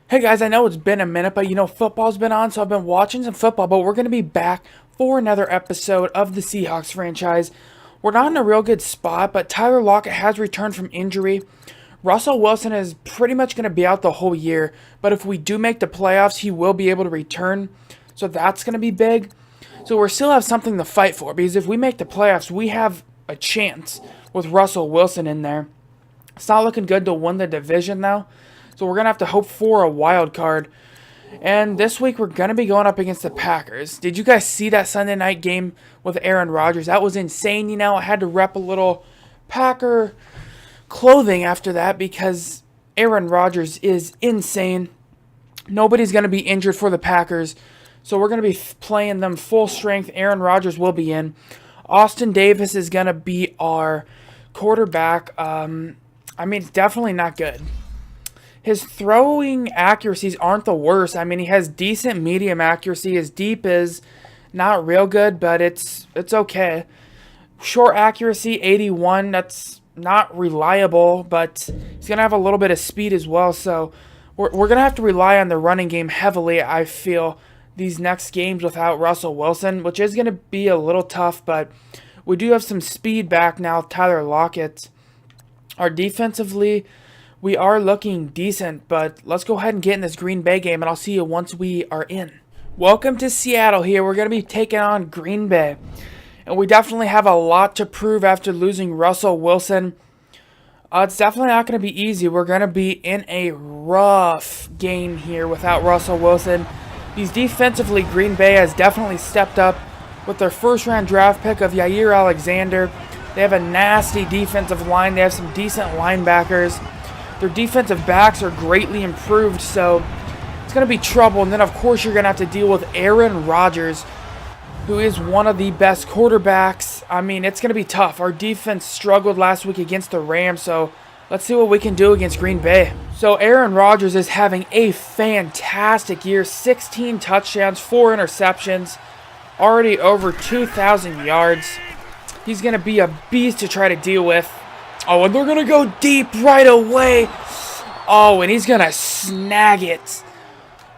Hey guys, I know it's been a minute, but football's been on, so I've been watching some football, but we're going to be back for another episode of the Seahawks franchise. We're not in a real good spot, but Tyler Lockett has returned from injury. Russell Wilson is pretty much going to be out the whole year, but if we do make the playoffs, he will be able to return, so that's going to be big. So we still have something to fight for, because if we make the playoffs, we have a chance with Russell Wilson in there. It's not looking good to win the division now. So we're going to have to hope for a wild card. And this week we're going to be going up against the Packers. Did you guys see that Sunday night game with Aaron Rodgers? That was insane. I had to rep a little Packer clothing after that because Aaron Rodgers is insane. Nobody's going to be injured for the Packers. So we're going to be playing them full strength. Aaron Rodgers will be in. Austin Davis is going to be our quarterback. It's definitely not good. His throwing accuracies aren't the worst. He has decent medium accuracy. His deep is not real good, but it's okay. Short accuracy, 81. That's not reliable, but he's going to have a little bit of speed as well. So we're going to have to rely on the running game heavily, I feel, these next games without Russell Wilson, which is going to be a little tough, but we do have some speed back now, Tyler Lockett. Our defensively, we are looking decent, but let's go ahead and get in this Green Bay game, and I'll see you once we are in. Welcome to Seattle here. We're going to be taking on Green Bay, and we definitely have a lot to prove after losing Russell Wilson. It's definitely not going to be easy. We're going to be in a rough game here without Russell Wilson. These defensively, Green Bay has definitely stepped up with their first-round draft pick of Jair Alexander. They have a nasty defensive line. They have some decent linebackers. Their defensive backs are greatly improved, so it's going to be trouble. And then, of course, you're going to have to deal with Aaron Rodgers, who is one of the best quarterbacks. It's going to be tough. Our defense struggled last week against the Rams, so let's see what we can do against Green Bay. So Aaron Rodgers is having a fantastic year. 16 touchdowns, 4 interceptions, already over 2,000 yards. He's going to be a beast to try to deal with. Oh, and they're going to go deep right away. Oh, and he's going to snag it.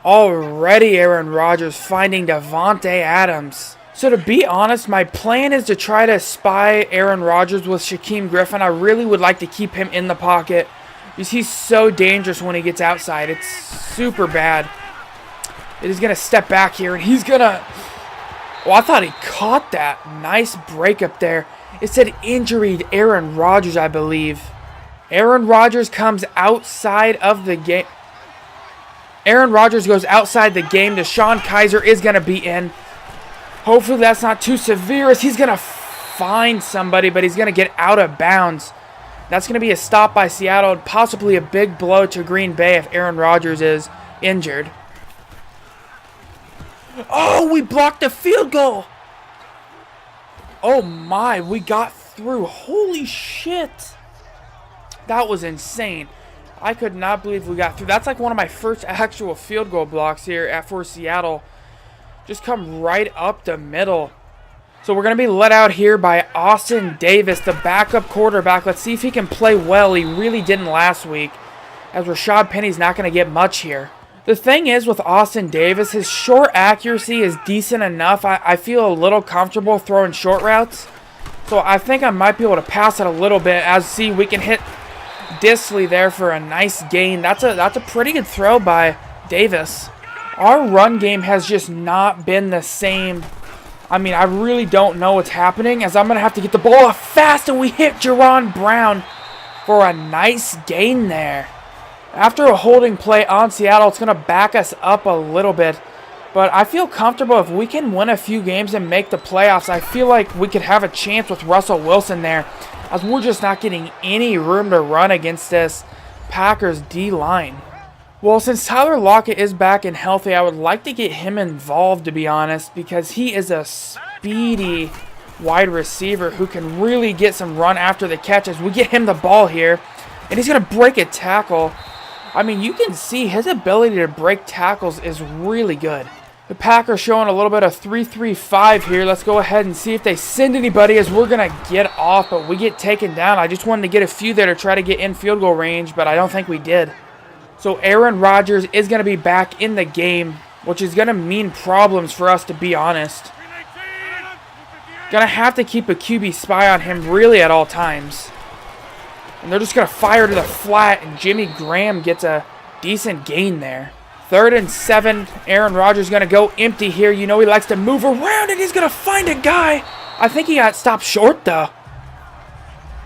Already Aaron Rodgers finding Davante Adams. So to be honest, my plan is to try to spy Aaron Rodgers with Shaquem Griffin. I really would like to keep him in the pocket because he's so dangerous when he gets outside. It's super bad. He's going to step back here, and he's going to... Well, I thought he caught that. Nice break up there. It said injured Aaron Rodgers, I believe. Aaron Rodgers comes outside of the game. Aaron Rodgers goes outside the game. DeShone Kizer is going to be in. Hopefully that's not too severe as he's going to find somebody, but he's going to get out of bounds. That's going to be a stop by Seattle and possibly a big blow to Green Bay if Aaron Rodgers is injured. Oh, we blocked the field goal. Oh my, we got through. Holy shit. That was insane. I could not believe we got through. That's like one of my first actual field goal blocks here for Seattle. Just come right up the middle. So we're going to be let out here by Austin Davis, the backup quarterback. Let's see if he can play well. He really didn't last week, as Rashad Penny's not going to get much here. The thing is with Austin Davis, his short accuracy is decent enough. I feel a little comfortable throwing short routes. So I think I might be able to pass it a little bit. As see, we can hit Disley there for a nice gain. That's a pretty good throw by Davis. Our run game has just not been the same. I really don't know what's happening, as I'm going to have to get the ball off fast, and we hit Jaron Brown for a nice gain there. After a holding play on Seattle, it's going to back us up a little bit. But I feel comfortable if we can win a few games and make the playoffs. I feel like we could have a chance with Russell Wilson there, as we're just not getting any room to run against this Packers D-line. Well, since Tyler Lockett is back and healthy, I would like to get him involved, to be honest, because he is a speedy wide receiver who can really get some run after the catch as we get him the ball here. And he's going to break a tackle. You can see his ability to break tackles is really good. The Packers showing a little bit of 3-3-5 here. Let's go ahead and see if they send anybody as we're going to get off, but we get taken down. I just wanted to get a few there to try to get in field goal range, but I don't think we did. So Aaron Rodgers is going to be back in the game, which is going to mean problems for us, to be honest. Going to have to keep a QB spy on him really at all times. And they're just going to fire to the flat, and Jimmy Graham gets a decent gain there. 3rd and 7. Aaron Rodgers going to go empty here. You know he likes to move around, and he's going to find a guy. I think he got stopped short, though.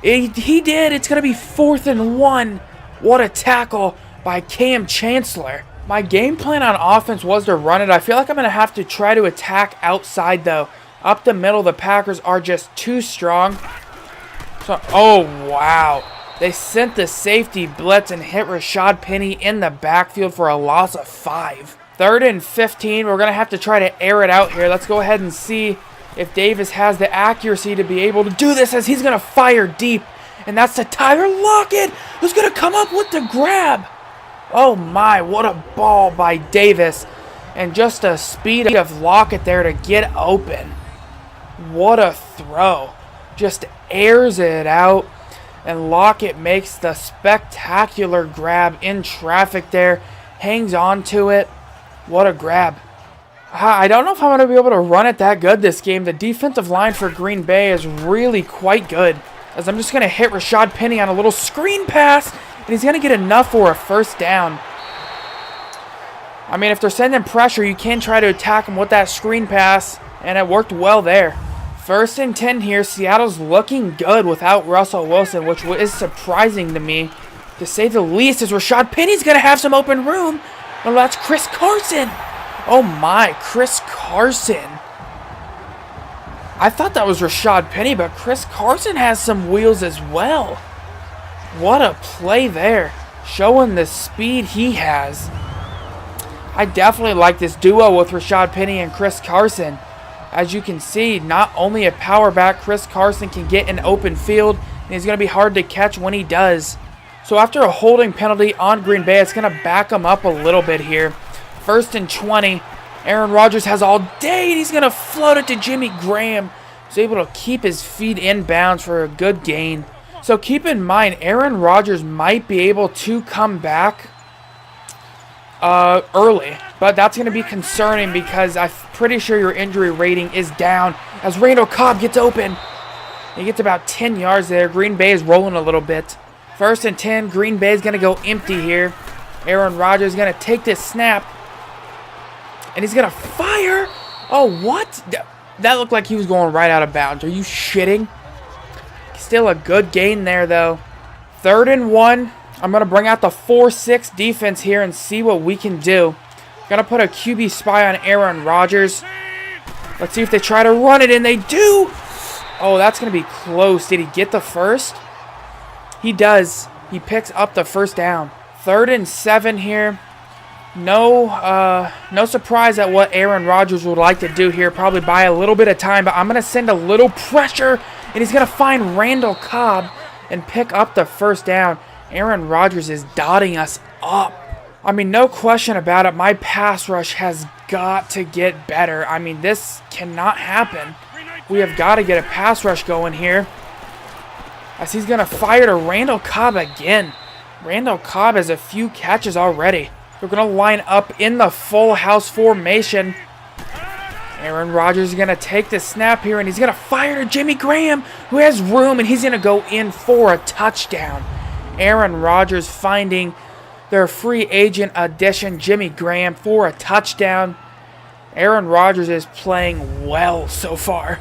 He did. It's going to be 4th and 1. What a tackle by Cam Chancellor. My game plan on offense was to run it. I feel like I'm going to have to try to attack outside, though. Up the middle, the Packers are just too strong. So, oh, wow. They sent the safety blitz and hit Rashad Penny in the backfield for a loss of 5. 3rd and 15. We're going to have to try to air it out here. Let's go ahead and see if Davis has the accuracy to be able to do this, as he's going to fire deep. And that's to Tyler Lockett, who's going to come up with the grab. Oh my, what a ball by Davis. And just a speed of Lockett there to get open. What a throw. Just airs it out. And Lockett makes the spectacular grab in traffic there. Hangs on to it. What a grab. I don't know if I'm going to be able to run it that good this game. The defensive line for Green Bay is really quite good, as I'm just going to hit Rashad Penny on a little screen pass, and he's going to get enough for a 1st down. I mean, if they're sending pressure, you can try to attack him with that screen pass, and it worked well there. 1st and 10 here. Seattle's looking good without Russell Wilson, which is surprising to me, to say the least, as Rashad Penny's going to have some open room. Well, that's Chris Carson. Oh my, Chris Carson. I thought that was Rashad Penny, but Chris Carson has some wheels as well. What a play there, showing the speed he has. I definitely like this duo with Rashad Penny and Chris Carson. As you can see, not only a power back, Chris Carson can get an open field, and he's going to be hard to catch when he does. So after a holding penalty on Green Bay, it's going to back him up a little bit here. 1st and 20. Aaron Rodgers has all day, and he's going to float it to Jimmy Graham. He's able to keep his feet in bounds for a good gain. So keep in mind, Aaron Rodgers might be able to come back early. But that's going to be concerning, because I'm pretty sure your injury rating is down. As Randall Cobb gets open. He gets about 10 yards there. Green Bay is rolling a little bit. 1st and 10. Green Bay is going to go empty here. Aaron Rodgers is going to take this snap. And he's going to fire. Oh, what? That looked like he was going right out of bounds. Are you shitting? Still a good gain there, though. 3rd and 1. I'm going to bring out the 4-6 defense here and see what we can do. Going to put a QB spy on Aaron Rodgers. Let's see if they try to run it, and they do. Oh, that's going to be close. Did he get the first? He does. He picks up the 1st down. 3rd and 7 here. No surprise at what Aaron Rodgers would like to do here. Probably buy a little bit of time, but I'm going to send a little pressure, and he's going to find Randall Cobb and pick up the 1st down. Aaron Rodgers is dotting us up. I mean, no question about it. My pass rush has got to get better. I mean, this cannot happen. We have got to get a pass rush going here. As he's going to fire to Randall Cobb again. Randall Cobb has a few catches already. We're going to line up in the full house formation. Aaron Rodgers is going to take the snap here, and he's going to fire to Jimmy Graham, who has room, and he's going to go in for a touchdown. Aaron Rodgers finding their free agent addition, Jimmy Graham, for a touchdown. Aaron Rodgers is playing well so far.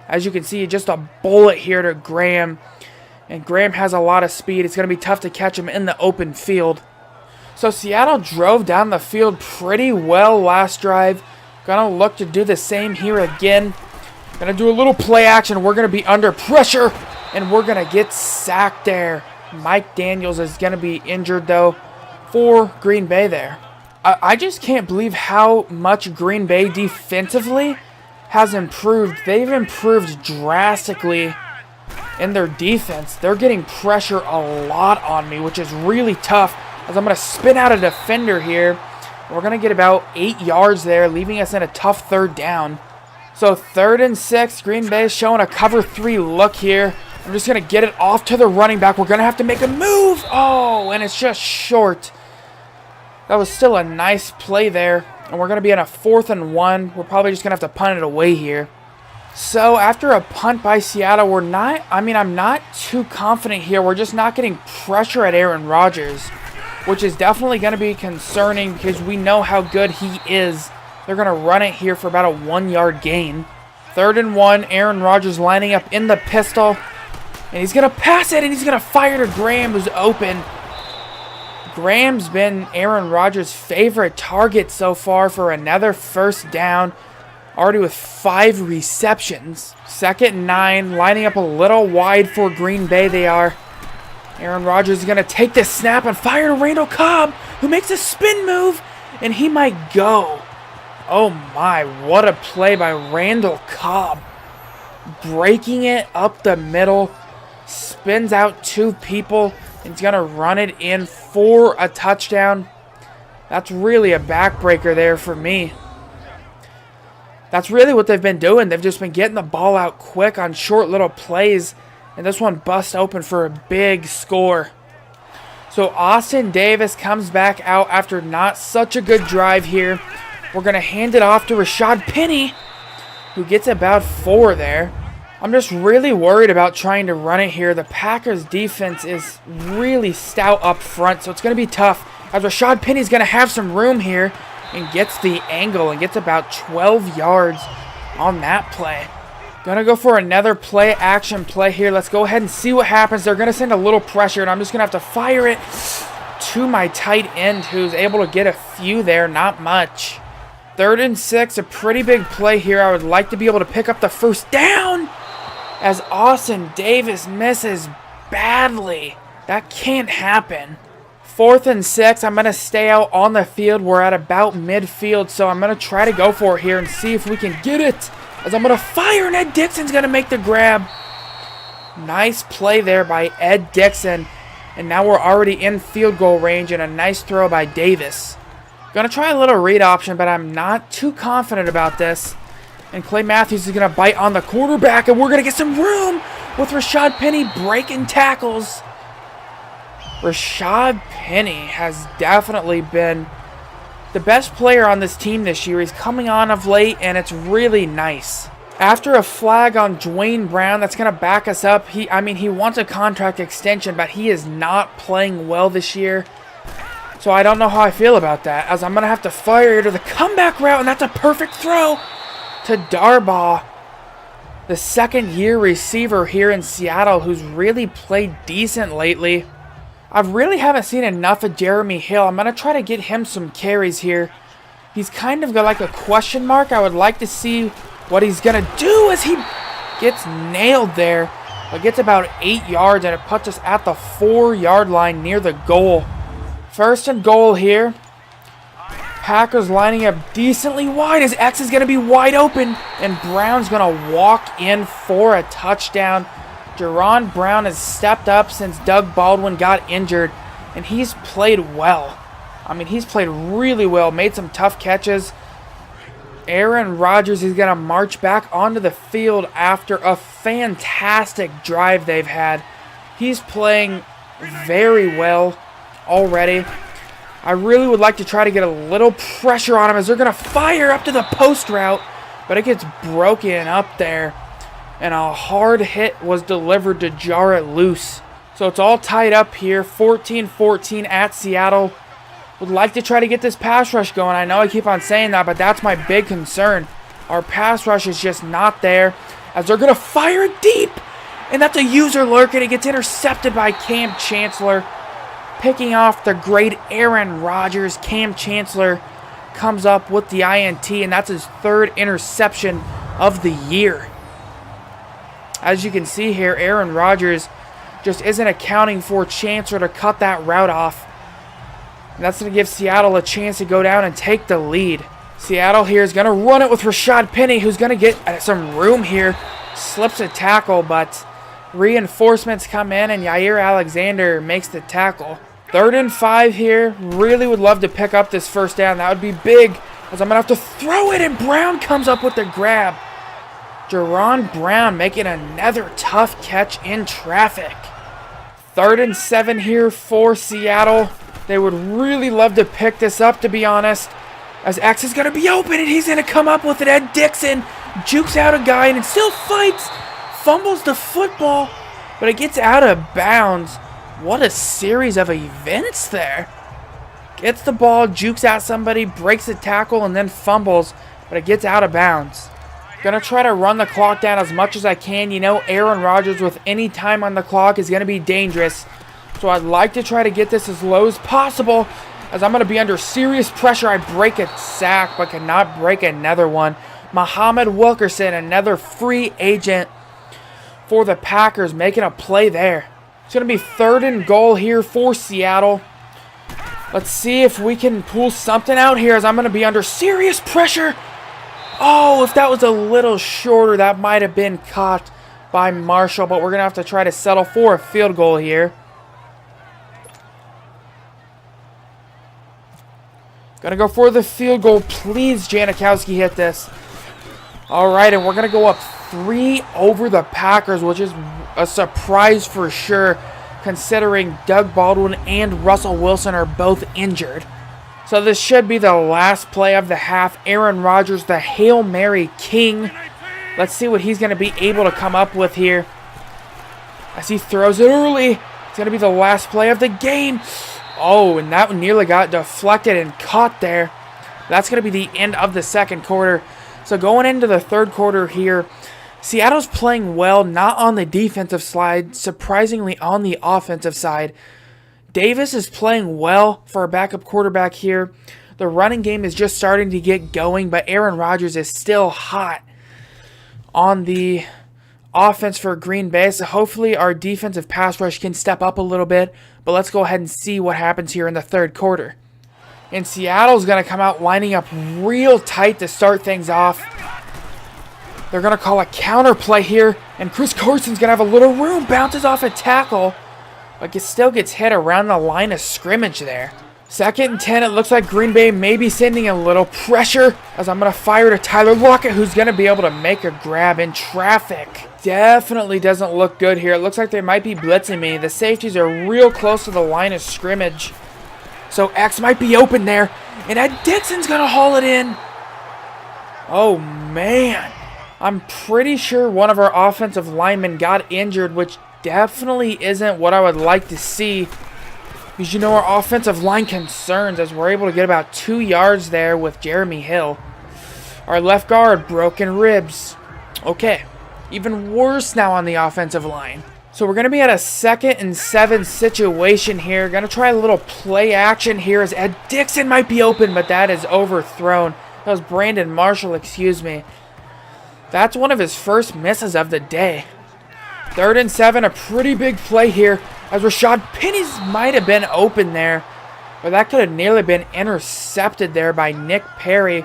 As you can see, just a bullet here to Graham. And Graham has a lot of speed. It's going to be tough to catch him in the open field. So Seattle drove down the field pretty well last drive. Going to look to do the same here again. Going to do a little play action. We're going to be under pressure. And we're going to get sacked there. Mike Daniels is going to be injured, though, for Green Bay there. I just can't believe how much Green Bay defensively has improved. They've improved drastically in their defense. They're getting pressure a lot on me, which is really tough, as I'm going to spin out a defender here. We're going to get about 8 yards there, leaving us in a tough 3rd down. So 3rd and 6, Green Bay is showing a cover 3 look here. I'm just going to get it off to the running back. We're going to have to make a move. Oh, and it's just short. That was still a nice play there. And we're going to be in a 4th and 1. We're probably just going to have to punt it away here. So after a punt by Seattle, I'm not too confident here. We're just not getting pressure at Aaron Rodgers, which is definitely going to be concerning because we know how good he is. They're going to run it here for about a 1-yard gain. 3rd and 1, Aaron Rodgers lining up in the pistol. And he's going to pass it, and he's going to fire to Graham, who's open. Graham's been Aaron Rodgers' favorite target so far for another first down. Already with 5 receptions. 2nd and 9, lining up a little wide for Green Bay they are. Aaron Rodgers is going to take this snap and fire to Randall Cobb, who makes a spin move, and he might go. Oh my, what a play by Randall Cobb. Breaking it up the middle. Spins out 2 people. And he's going to run it in for a touchdown. That's really a backbreaker there for me. That's really what they've been doing. They've just been getting the ball out quick on short little plays. And this one busts open for a big score. So Austin Davis comes back out after not such a good drive here. We're going to hand it off to Rashad Penny, who gets about 4 there. I'm just really worried about trying to run it here. The Packers defense is really stout up front, so it's going to be tough. As Rashad Penny's going to have some room here and gets the angle and gets about 12 yards on that play. Going to go for another play action play here. Let's go ahead and see what happens. They're going to send a little pressure, and I'm just going to have to fire it to my tight end, who's able to get a few there, not much. 3rd and 6, a pretty big play here. I would like to be able to pick up the first down as Austin Davis misses badly. That can't happen. 4th and 6, I'm going to stay out on the field. We're at about midfield, so I'm going to try to go for it here and see if we can get it. As I'm going to fire, and Ed Dixon's going to make the grab. Nice play there by Ed Dixon. And now we're already in field goal range, and a nice throw by Davis. Going to try a little read option, but I'm not too confident about this. And Clay Matthews is going to bite on the quarterback, and we're going to get some room with Rashad Penny breaking tackles. Rashad Penny has definitely been the best player on this team this year. He's coming on of late, and it's really nice. After a flag on Dwayne Brown, that's going to back us up. He wants a contract extension, but he is not playing well this year. So I don't know how I feel about that, as I'm going to have to fire to the comeback route, and that's a perfect throw to Darbaugh, the 2nd-year receiver here in Seattle, who's really played decent lately. I really haven't seen enough of Jeremy Hill. I'm going to try to get him some carries here. He's kind of got like a question mark. I would like to see what he's going to do as he gets nailed there. But gets about 8 yards, and it puts us at the 4-yard line near the goal. 1st and goal here. Packers lining up decently wide as X is going to be wide open, and Brown's going to walk in for a touchdown. Jerron Brown has stepped up since Doug Baldwin got injured, and he's played well. He's played really well, made some tough catches. Aaron Rodgers is going to march back onto the field after a fantastic drive they've had. He's playing very well already. I really would like to try to get a little pressure on him as they're going to fire up to the post route, but it gets broken up there, and a hard hit was delivered to jar it loose. So it's all tied up here, 14-14 at Seattle. Would like to try to get this pass rush going. I know I keep on saying that, but that's my big concern. Our pass rush is just not there, as they're going to fire it deep, and that's a user lurk, and it gets intercepted by Cam Chancellor. Picking off the great Aaron Rodgers, Cam Chancellor comes up with the INT, and that's his 3rd interception of the year. As you can see here, Aaron Rodgers just isn't accounting for Chancellor to cut that route off. And that's going to give Seattle a chance to go down and take the lead. Seattle here is going to run it with Rashad Penny, who's going to get some room here. Slips a tackle, but reinforcements come in, and Yair Alexander makes the tackle. 3rd and 5 here. Really would love to pick up this first down. That would be big, as I'm going to have to throw it, and Brown comes up with the grab. Jerron Brown making another tough catch in traffic. 3rd and 7 here for Seattle. They would really love to pick this up, to be honest, as X is going to be open and he's going to come up with it. Ed Dixon jukes out a guy and still fights, fumbles the football, but it gets out of bounds. What a series of events there. Gets the ball, jukes out somebody, breaks the tackle, and then fumbles, but it gets out of bounds. Gonna try to run the clock down as much as I can. You know, Aaron Rodgers with any time on the clock is gonna be dangerous. So I'd like to try to get this as low as possible, as I'm gonna be under serious pressure. I break a sack, but cannot break another one. Muhammad Wilkerson, another free agent for the Packers, making a play there. It's gonna be 3rd and goal here for Seattle. Let's see if we can pull something out here, as I'm gonna be under serious pressure. Oh, if that was a little shorter, that might have been caught by Marshall, but we're going to have to try to settle for a field goal here. Going to go for the field goal. Please, Janikowski, hit this. All right, and we're going to go up 3 over the Packers, which is a surprise for sure, considering Doug Baldwin and Russell Wilson are both injured. So this should be the last play of the half. Aaron Rodgers, the Hail Mary King. Let's see what he's going to be able to come up with here. As he throws it early. It's going to be the last play of the game. Oh, and that one nearly got deflected and caught there. That's going to be the end of the second quarter. So going into the third quarter here, Seattle's playing well, not on the defensive side, surprisingly on the offensive side. Davis is playing well for a backup quarterback here. The running game is just starting to get going, but Aaron Rodgers is still hot on the offense for Green Bay. So hopefully our defensive pass rush can step up a little bit. But let's go ahead and see what happens here in the third quarter. And Seattle's going to come out lining up real tight to start things off. They're going to call a counter play here. And Chris Carson's going to have a little room. Bounces off a tackle. But it still gets hit around the line of scrimmage there. 2nd and 10, it looks like Green Bay may be sending a little pressure, as I'm going to fire to Tyler Lockett, who's going to be able to make a grab in traffic. Definitely doesn't look good here. It looks like they might be blitzing me. The safeties are real close to the line of scrimmage. So X might be open there, and Ed Dixon's going to haul it in. Oh, man. I'm pretty sure one of our offensive linemen got injured, which definitely isn't what I would like to see, because you know our offensive line concerns, as we're able to get about 2 yards there with Jeremy Hill. Our left guard, broken ribs. Okay, even worse now on the offensive line. So we're going to be at a 2nd and 7 situation here. Going to try a little play action here, as Ed Dixon might be open, but that is overthrown. That was Brandon Marshall, excuse me. That's one of his first misses of the day. 3rd and 7, a pretty big play here, as Rashad Penny might have been open there, but that could have nearly been intercepted there by Nick Perry.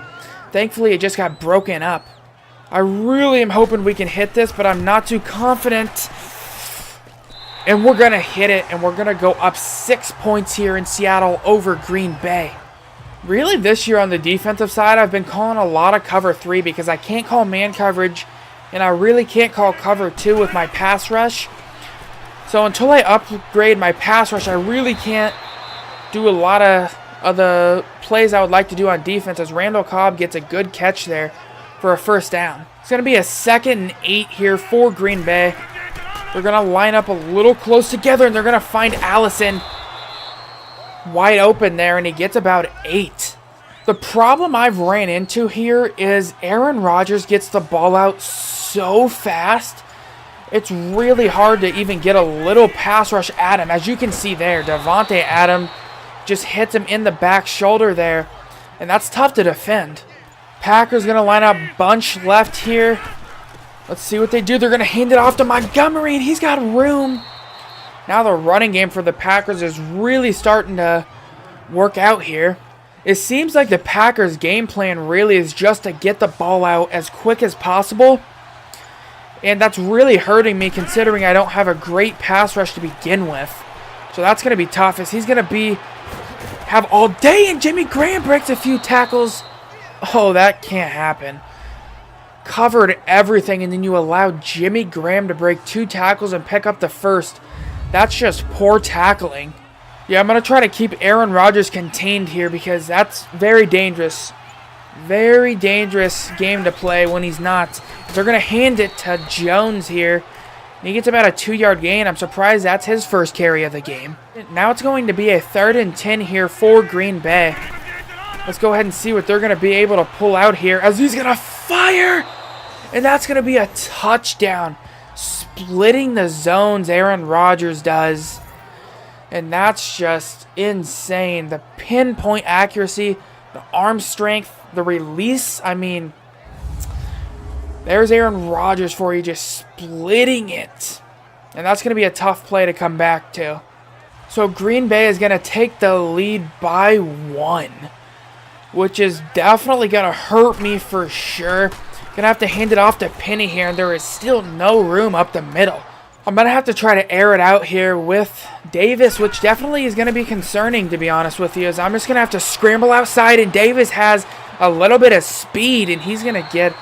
Thankfully, it just got broken up. I really am hoping we can hit this, but I'm not too confident. And we're going to hit it, and we're going to go up 6 points here in Seattle over Green Bay. Really, this year on the defensive side, I've been calling a lot of cover 3 because I can't call man coverage, and I really can't call cover 2 with my pass rush. So until I upgrade my pass rush, I really can't do a lot of the plays I would like to do on defense, as Randall Cobb gets a good catch there for a first down. It's going to be a 2nd and 8 here for Green Bay. They're going to line up a little close together, and they're going to find Allison wide open there, and he gets about 8. The problem I've ran into here is Aaron Rodgers gets the ball out so fast, it's really hard to even get a little pass rush at him. As you can see there, Devontae Adams just hits him in the back shoulder there, and that's tough to defend. Packers going to line up bunch left here. Let's see what they do. They're going to hand it off to Montgomery, and he's got room. Now the running game for the Packers is really starting to work out here. It seems like the Packers' game plan really is just to get the ball out as quick as possible. And that's really hurting me, considering I don't have a great pass rush to begin with. So that's going to be tough, as he's going to have all day, and Jimmy Graham breaks a few tackles. Oh, that can't happen. covered everything, and then you allow Jimmy Graham to break 2 tackles and pick up the first. That's just poor tackling. Yeah, I'm going to try to keep Aaron Rodgers contained here because that's very dangerous. Very dangerous game to play when he's not. They're going to hand it to Jones here. And he gets about a 2-yard gain. I'm surprised that's his first carry of the game. Now it's going to be a 3rd and 10 here for Green Bay. Let's go ahead and see what they're going to be able to pull out here as he's going to fire. And that's going to be a touchdown. Splitting the zones, Aaron Rodgers does. And that's just insane. The pinpoint accuracy, the arm strength, the release. I mean, there's Aaron Rodgers for you, just splitting it. And that's going to be a tough play to come back to. So Green Bay is going to take the lead by 1, which is definitely going to hurt me for sure. Going to have to hand it off to Penny here, and there is still no room up the middle. I'm going to have to try to air it out here with Davis, which definitely is going to be concerning, to be honest with you, as I'm just going to have to scramble outside, and Davis has a little bit of speed, and he's going to get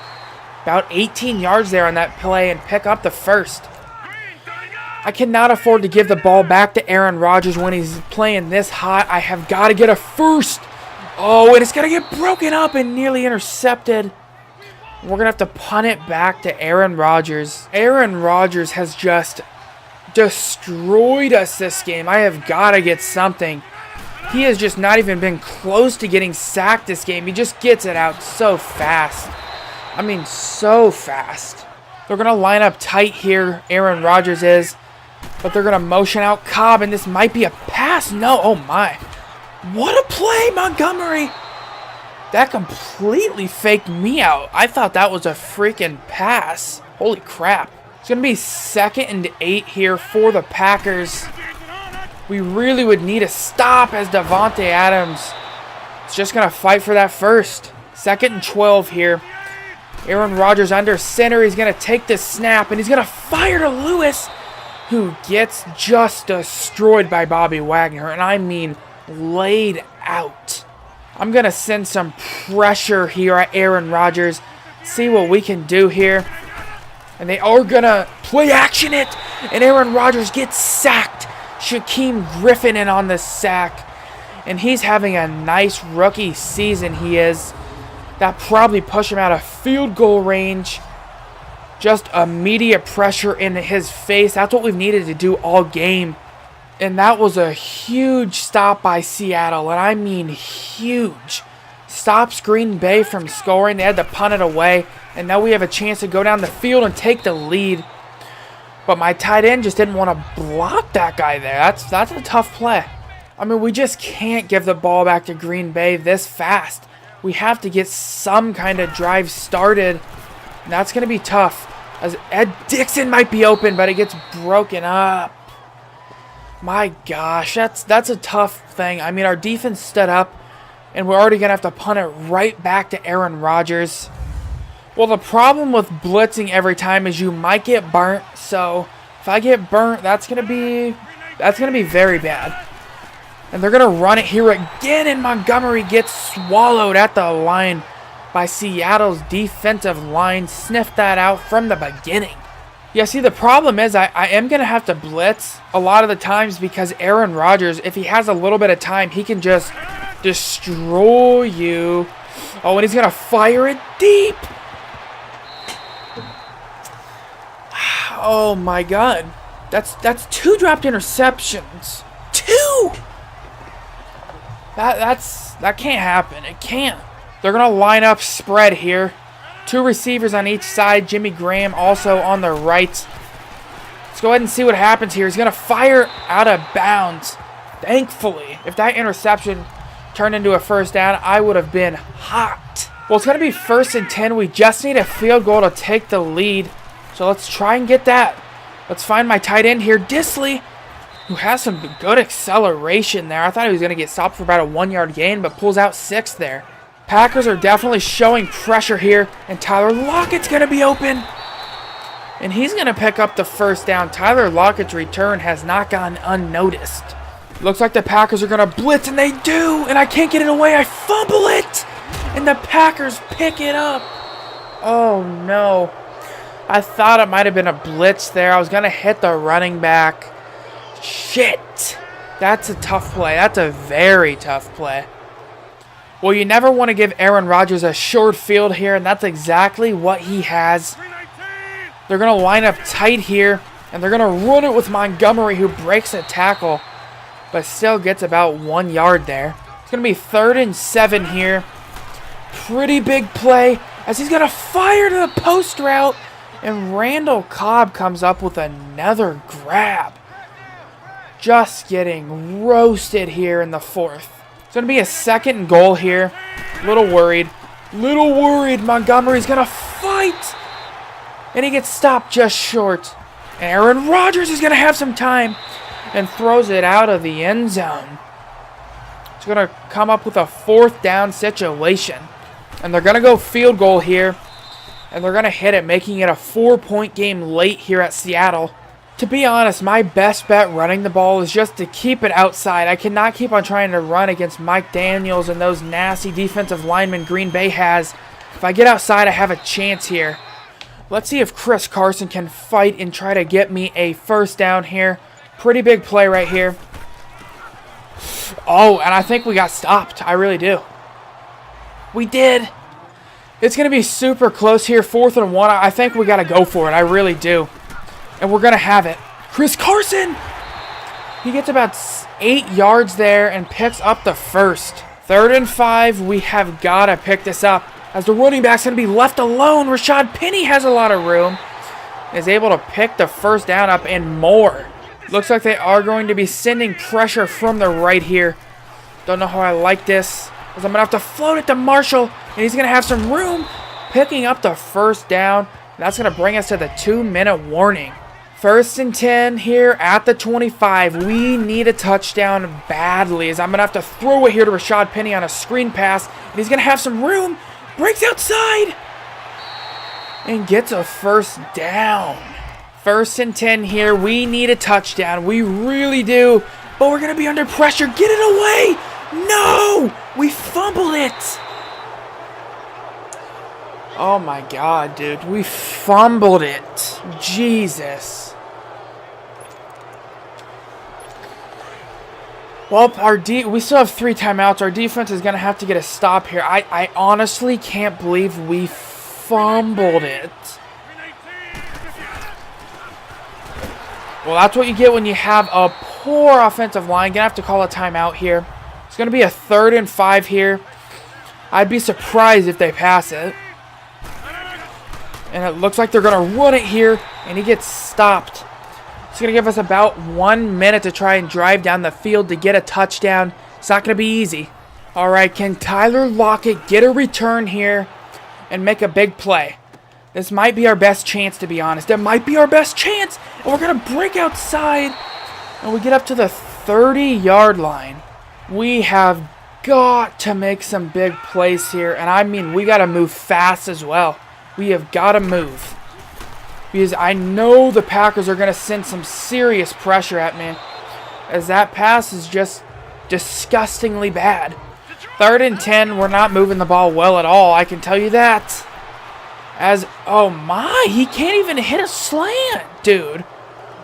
about 18 yards there on that play and pick up the first. I cannot afford to give the ball back to Aaron Rodgers when he's playing this hot. I have got to get a first. Oh, and it's going to get broken up and nearly intercepted. We're going to have to punt it back to Aaron Rodgers. Aaron Rodgers has just destroyed us this game. I have got to get something. He has just not even been close to getting sacked this game. He just gets it out so fast. I mean, so fast. They're going to line up tight here, Aaron Rodgers is. But they're going to motion out Cobb, and this might be a pass. No, oh my. What a play, Montgomery. That completely faked me out. I thought that was a freaking pass. Holy crap. It's going to be 2nd and 8 here for the Packers. We really would need a stop as Davante Adams is just going to fight for that first. 2nd and 12 here. Aaron Rodgers under center. He's going to take this snap, and he's going to fire to Lewis, who gets just destroyed by Bobby Wagner. And I mean laid out. I'm going to send some pressure here at Aaron Rodgers. See what we can do here. And they are going to play action it. And Aaron Rodgers gets sacked. Shaquem Griffin in on the sack. And he's having a nice rookie season, he is. That probably pushed him out of field goal range. Just immediate pressure in his face. That's what we've needed to do all game. And that was a huge stop by Seattle. And I mean huge. Stops Green Bay from scoring. They had to punt it away. And now we have a chance to go down the field and take the lead. But my tight end just didn't want to block that guy there. That's a tough play. I mean, we just can't give the ball back to Green Bay this fast. We have to get some kind of drive started. And that's going to be tough. As Ed Dixon might be open, but it gets broken up. My gosh, that's a tough thing. I mean, our defense stood up, and we're already going to have to punt it right back to Aaron Rodgers. Well, the problem with blitzing every time is you might get burnt. So if I get burnt, that's going to be very bad. And they're going to run it here again, and Montgomery gets swallowed at the line by Seattle's defensive line. Sniffed that out from the beginning. Yeah, see, the problem is I am going to have to blitz a lot of the times because Aaron Rodgers, if he has a little bit of time, he can just destroy you. Oh, and he's going to fire it deep. Oh, my God. That's 2 dropped interceptions. 2! That can't happen. It can't. They're going to line up spread here. 2 receivers on each side. Jimmy Graham also on the right. Let's go ahead and see what happens here. He's going to fire out of bounds. Thankfully, if that interception turned into a first down, I would have been hot. Well, it's going to be 1st and 10. We just need a field goal to take the lead. So let's try and get that. Let's find my tight end here, Disley, who has some good acceleration there. I thought he was going to get stopped for about a 1-yard gain, but pulls out 6 there. Packers are definitely showing pressure here, and Tyler Lockett's going to be open. And he's going to pick up the first down. Tyler Lockett's return has not gone unnoticed. Looks like the Packers are going to blitz, and they do. And I can't get it away. I fumble it. And the Packers pick it up. Oh, no. I thought it might have been a blitz there. I was going to hit the running back. Shit. That's a tough play. That's a very tough play. Well, you never want to give Aaron Rodgers a short field here, and that's exactly what he has. They're going to line up tight here, and they're going to run it with Montgomery, who breaks a tackle, but still gets about 1 yard there. It's going to be 3rd and 7 here. Pretty big play as he's going to fire to the post route, and Randall Cobb comes up with another grab. Just getting roasted here in the 4th. It's going to be a 2nd and goal here. Little worried. Montgomery's going to fight. And he gets stopped just short. And Aaron Rodgers is going to have some time and throws it out of the end zone. It's going to come up with a 4th down situation. And they're going to go field goal here. And they're going to hit it, making it a 4-point game late here at Seattle. To be honest, my best bet running the ball is just to keep it outside. I cannot keep on trying to run against Mike Daniels and those nasty defensive linemen Green Bay has. If I get outside, I have a chance here. Let's see if Chris Carson can fight and try to get me a 1st down here. Pretty big play right here. Oh, and I think we got stopped. I really do. We did. It's going to be super close here. 4th and 1. I think we got to go for it. I really do. And we're going to have it. Chris Carson! He gets about 8 yards there and picks up the 1st. 3rd and 5. We have got to pick this up. As the running back's going to be left alone, Rashad Penny has a lot of room. Is able to pick the 1st down up and more. Looks like they are going to be sending pressure from the right here. Don't know how I like this. Because I'm going to have to float it to Marshall. And he's going to have some room picking up the 1st down. That's going to bring us to the 2-minute warning. 1st and 10 here at the 25. We need a touchdown badly, as I'm going to have to throw it here to Rashad Penny on a screen pass. And he's going to have some room. Breaks outside. And gets a 1st down. 1st and 10 here. We need a touchdown. We really do. But we're going to be under pressure. Get it away. No. We fumbled it. Oh my God, dude. We fumbled it. Jesus. Well, we still have 3 timeouts. Our defense is going to have to get a stop here. I honestly can't believe we fumbled it. Well, that's what you get when you have a poor offensive line. Going to have to call a timeout here. It's going to be a 3rd and 5 here. I'd be surprised if they pass it. And it looks like they're going to run it here. And he gets stopped. It's going to give us about 1 minute to try and drive down the field to get a touchdown. It's not going to be easy. All right, can Tyler Lockett get a return here and make a big play? This might be our best chance, to be honest. It might be our best chance. And we're going to break outside. And we get up to the 30-yard line. We have got to make some big plays here. And I mean, we got to move fast as well. We have got to move. Because I know the Packers are going to send some serious pressure at me. As that pass is just disgustingly bad. 3rd and 10, we're not moving the ball well at all. I can tell you that. Oh my, he can't even hit a slant, dude.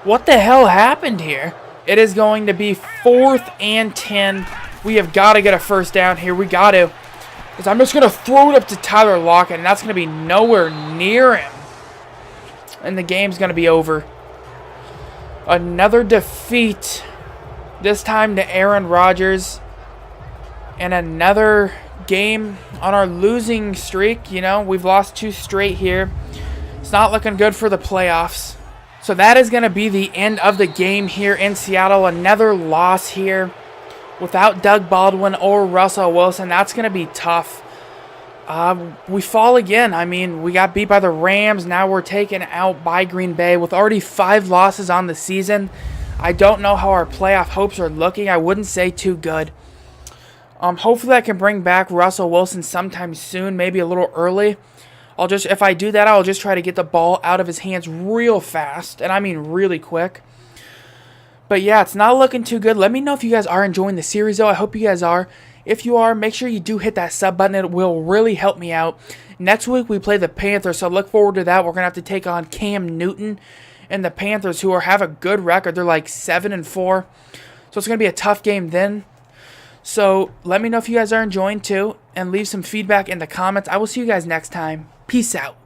What the hell happened here? It is going to be 4th and 10. We have got to get a 1st down here. We got to. Because I'm just going to throw it up to Tyler Lockett, and that's going to be nowhere near him. And the game's going to be over. Another defeat. This time to Aaron Rodgers. And another game on our losing streak. You know, we've lost 2 straight here. It's not looking good for the playoffs. So that is going to be the end of the game here in Seattle. Another loss here. Without Doug Baldwin or Russell Wilson. That's going to be tough. We fall again. I mean, we got beat by the Rams. Now we're taken out by Green Bay with already 5 losses on the season. I don't know how our playoff hopes are looking. I wouldn't say too good. Hopefully I can bring back Russell Wilson sometime soon, maybe a little early. If I do that, I'll just try to get the ball out of his hands real fast, and I mean really quick. But yeah, it's not looking too good. Let me know if you guys are enjoying the series, though. I hope you guys are. If you are, make sure you do hit that sub button. It will really help me out. Next week, we play the Panthers, so look forward to that. We're going to have to take on Cam Newton and the Panthers, who have a good record. They're like 7-4. So it's going to be a tough game then. So let me know if you guys are enjoying too, and leave some feedback in the comments. I will see you guys next time. Peace out.